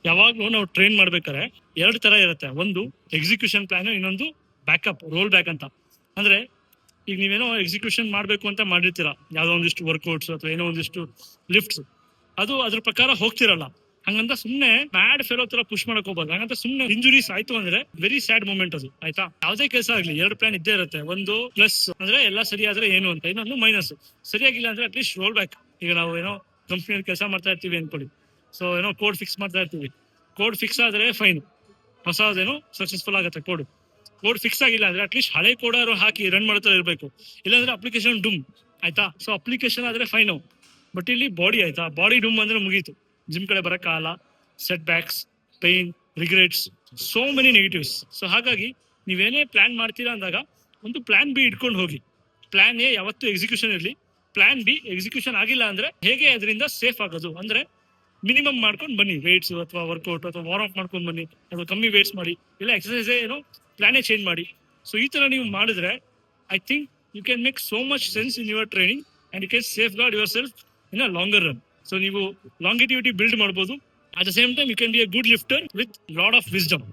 ಯಾವಾಗ್ಲೂ ನಾವು ಟ್ರೈನ್ ಮಾಡ್ಬೇಕಾದ್ರೆ ಎರಡು ತರ ಇರುತ್ತೆ. ಒಂದು ಎಕ್ಸಿಕ್ಯೂಷನ್ ಪ್ಲಾನ್, ಇನ್ನೊಂದು ಬ್ಯಾಕಪ್ ರೋಲ್ ಬ್ಯಾಕ್ ಅಂತ. ಅಂದ್ರೆ ಈಗ ನೀವೇನೋ ಎಕ್ಸಿಕ್ಯೂಷನ್ ಮಾಡ್ಬೇಕು ಅಂತ ಮಾಡಿರ್ತೀರಾ, ಯಾವ್ದೋ ಒಂದಿಷ್ಟು ವರ್ಕೌಟ್ಸ್ ಅಥವಾ ಏನೋ ಒಂದಿಷ್ಟು ಲಿಫ್ಟ್ಸ್, ಅದು ಅದ್ರ ಪ್ರಕಾರ ಹೋಗ್ತಿರಲ್ಲ. ಹಂಗಂತ ಸುಮ್ನೆ ಮ್ಯಾಡ್ ಫೆಲೋ ತರ ಪುಷ್ ಮಾಡಕ್ ಹೋಗ್ಬಾರ್ದು. ಹಂಗಂತ ಸುಮ್ನೆ ಇಂಜುರೀಸ್ ಆಯ್ತು ಅಂದ್ರೆ ವೆರಿ ಸ್ಯಾಡ್ ಮೂಮೆಂಟ್ ಅದು. ಆಯ್ತಾ, ಯಾವ್ದೇ ಕೆಲಸ ಆಗ್ಲಿ ಎರಡು ಪ್ಲಾನ್ ಇದ್ದೇ ಇರುತ್ತೆ. ಒಂದು ಪ್ಲಸ್ ಅಂದ್ರೆ ಎಲ್ಲ ಸರಿ ಆದ್ರೆ ಏನು ಅಂತ, ಇನ್ನೊಂದು ಮೈನಸ್. ಸರಿಯಾಗಿಲ್ಲ ಅಂದ್ರೆ ಅಟ್ಲೀಸ್ಟ್ ರೋಲ್ ಬ್ಯಾಕ್. ಈಗ ನಾವು ಏನೋ ಕಂಪ್ನಿಯಲ್ಲಿ ಕೆಲಸ ಮಾಡ್ತಾ ಇರ್ತೀವಿ ಅನ್ಕೊಳ್ಳಿ, ಸೊ ಏನೋ ಕೋಡ್ ಫಿಕ್ಸ್ ಮಾಡ್ತಾ ಇರ್ತೀವಿ. ಕೋಡ್ ಫಿಕ್ಸ್ ಆದ್ರೆ ಫೈನ್, ಹೊಸದೇನೋ ಸಕ್ಸಸ್ಫುಲ್ ಆಗುತ್ತೆ. ಕೋಡ್ ಫಿಕ್ಸ್ ಆಗಿಲ್ಲ ಅಂದ್ರೆ ಅಟ್ಲೀಸ್ಟ್ ಹಳೆ ಕೋಡಾರು ಹಾಕಿ ರನ್ ಮಾಡ್ತಾ ಇರಬೇಕು, ಇಲ್ಲಾಂದ್ರೆ ಅಪ್ಲಿಕೇಶನ್ ಡುಮ್. ಆಯ್ತಾ, ಸೊ ಅಪ್ಲಿಕೇಶನ್ ಆದ್ರೆ ಫೈನ್, ಬಟ್ ಇಲ್ಲಿ ಬಾಡಿ, ಆಯ್ತಾ, ಬಾಡಿ ಡುಮ್ ಅಂದ್ರೆ ಮುಗೀತು. ಜಿಮ್ ಕಡೆ ಬರಕ್ಕಾಗಲ್ಲ, setbacks, pain, regrets, so many negatives. So ಹಾಗಾಗಿ ನೀವೇನೇ ಪ್ಲಾನ್ ಮಾಡ್ತೀರಾ ಅಂದಾಗ ಒಂದು ಪ್ಲಾನ್ ಬಿ ಇಟ್ಕೊಂಡು ಹೋಗಿ. ಪ್ಲಾನ್ ಎ ಯಾವತ್ತು ಎಕ್ಸಿಕ್ಯೂಷನ್ ಇರಲಿ, ಪ್ಲಾನ್ ಬಿ ಎಕ್ಸಿಕ್ಯೂಷನ್ ಆಗಿಲ್ಲ ಅಂದ್ರೆ ಹೇಗೆ ಅದರಿಂದ ಸೇಫ್ ಆಗೋದು ಅಂದ್ರೆ ಮಿನಿಮಮ್ ಮಾಡ್ಕೊಂಡು ಬನ್ನಿ. ವೇಟ್ಸ್ ಅಥವಾ ವರ್ಕೌಟ್ ಅಥವಾ ವಾರ್ಮ್ ಅಪ್ ಮಾಡ್ಕೊಂಡು ಬನ್ನಿ, ಅಥವಾ ಕಮ್ಮಿ ವೇಟ್ಸ್ ಮಾಡಿ, ಇಲ್ಲ ಎಕ್ಸರ್ಸೈಸ್ ಏನೋ ಪ್ಲಾನೇ ಚೇಂಜ್ ಮಾಡಿ. ಸೊ ಈ ತರ ನೀವು ಮಾಡಿದ್ರೆ I think you can make so much sense in your training and you can safeguard your self in a longer run. So ನೀವು ಲಾಂಗಿಟಿವಿಟಿ ಬಿಲ್ಡ್ ಮಾಡ್ಬೋದು. At the same time you can be a good lifter with lot of wisdom.